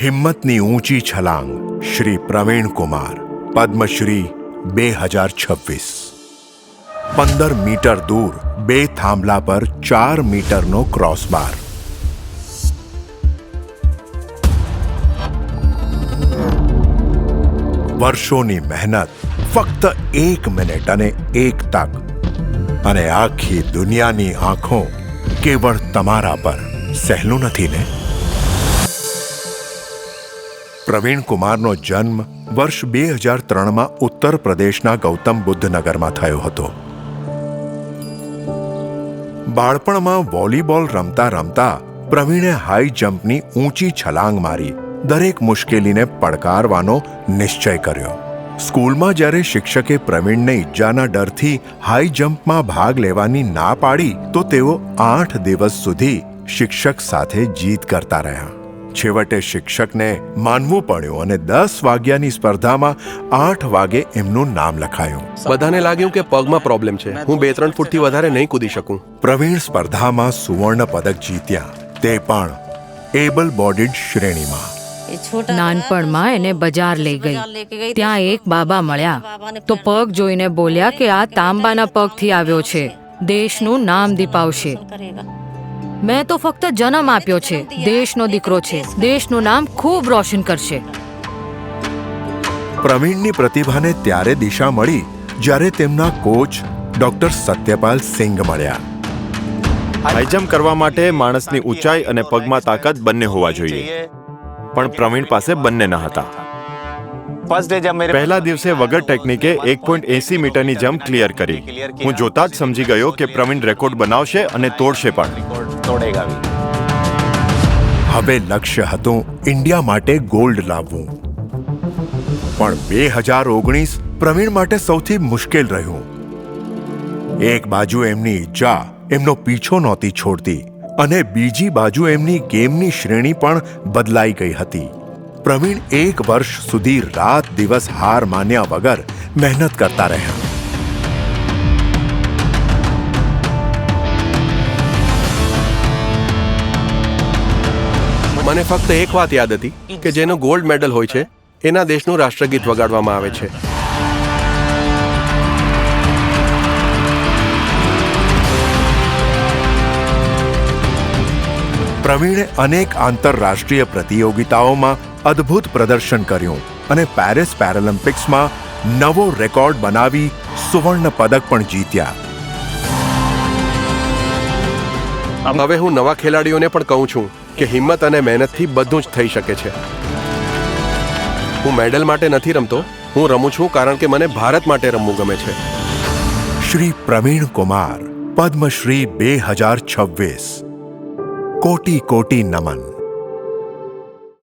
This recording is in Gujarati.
હિંમતની ઊંચી છલાંગ શ્રી પ્રવીણ કુમાર, પદ્મશ્રી 2026। 15 મીટર દૂર 2 થાંભલા પર 4 મીટરનો ક્રોસબાર। વર્ષોની મહેનત, ફક્ત 1 મિનિટ અને 1 તક, અને આખી દુનિયાની આંખો કેવળ તમારા પર। સહેલું નથી ને? પ્રવીણ કુમારનો જન્મ વર્ષ 2003માં ઉત્તર પ્રદેશના ગૌતમ બુદ્ધ નગરમાં થયો હતો। બાળપણમાં વોલીબોલ રમતા રમતા પ્રવીણે હાઈ જમ્પની ઊંચી છલાંગ મારી દરેક મુશ્કેલીને પડકારવાનો નિશ્ચય કર્યો। સ્કૂલમાં જ્યારે શિક્ષકે પ્રવીણને ઈજાના ડરથી હાઈ જમ્પમાં ભાગ લેવાની ના પાડી તો તેઓ 8 દિવસ સુધી શિક્ષક સાથે જીદ કરતા રહ્યા। છેવટે શિક્ષકને માનવું પડ્યું અને 10 વાગ્યાની સ્પર્ધામાં 8 વાગે એમનું નામ લખાયું। બધાને લાગ્યું કે પગમાં પ્રોબ્લેમ છે, હું 2-3 ફૂટથી વધારે નહીં કૂદી શકું। પ્રવીણ સ્પર્ધામાં સુવર્ણ પદક જીત્યા, તે પણ એબલ બોડીડ શ્રેણીમાં। નાનપણમાં એને બજાર લઈ ગઈ। ત્યાં એક બાબા મળ્યા તો પગ જોઈને બોલ્યા કે આ તાંબાના પગથી આવ્યો છે, દેશનું નામ દીપાવશે। મેં તો ફક્ત જન્મ આપ્યો છે, દેશનો દીકરો છે, દેશનું નામ ખૂબ રોશન કરશે। પ્રવીણની પ્રતિભાને ત્યારે દિશા મળી જ્યારે તેમના કોચ ડોક્ટર સત્યપાલ સિંઘ મળ્યા। હાઈ જમ્પ કરવા માટે માણસની ઊંચાઈ અને પગમાં તાકાત બંને હોવા જોઈએ, પણ પ્રવીણ પાસે બંને ન હતા। પહેલા દિવસે વગર ટેકનિકે 1.80 મીટરની જમ્પ ક્લિયર કરી। હું જોતા જ સમજી ગયો કે પ્રવીણ રેકોર્ડ બનાવશે અને તોડશે પણ। હવે લક્ષ્ય હતું ઇન્ડિયા માટે ગોલ્ડ લાવવું, પણ 2019 પ્રવીણ માટે સૌથી મુશ્કેલ રહ્યું। એક બાજુ એમની ઈચ્છા એમનો પીછો નહોતી છોડતી અને બીજી બાજુ એમની ગેમની શ્રેણી પણ બદલાઈ ગઈ હતી। પ્રવીણ 1 વર્ષ સુધી રાત દિવસ હાર માન્યા વગર મહેનત કરતા રહ્યા। મને ફક્ત એક વાત યાદ હતી કે જેનો ગોલ્ડ મેડલ હોય છે એના દેશનું રાષ્ટ્રગીત વગાડવામાં આવે છે। પ્રવીણે અનેક આંતરરાષ્ટ્રીય પ્રતિયોગિતાઓમાં અદ્ભુત પ્રદર્શન કર્યું અને પેરિસ પેરાલિમ્પિક્સમાં નવો રેકોર્ડ બનાવી સુવર્ણ પદક પણ જીત્યા। હવે હું નવા ખેલાડીઓને પણ કહું છું કે હિંમત અને મહેનતથી બધું જ થઈ શકે છે। હું મેડલ માટે નથી રમતો, હું રમું છું કારણ કે મને ભારત માટે રમવું ગમે છે। શ્રી પ્રવીણ કુમાર, પદ્મશ્રી 2026। કોટી કોટી નમન।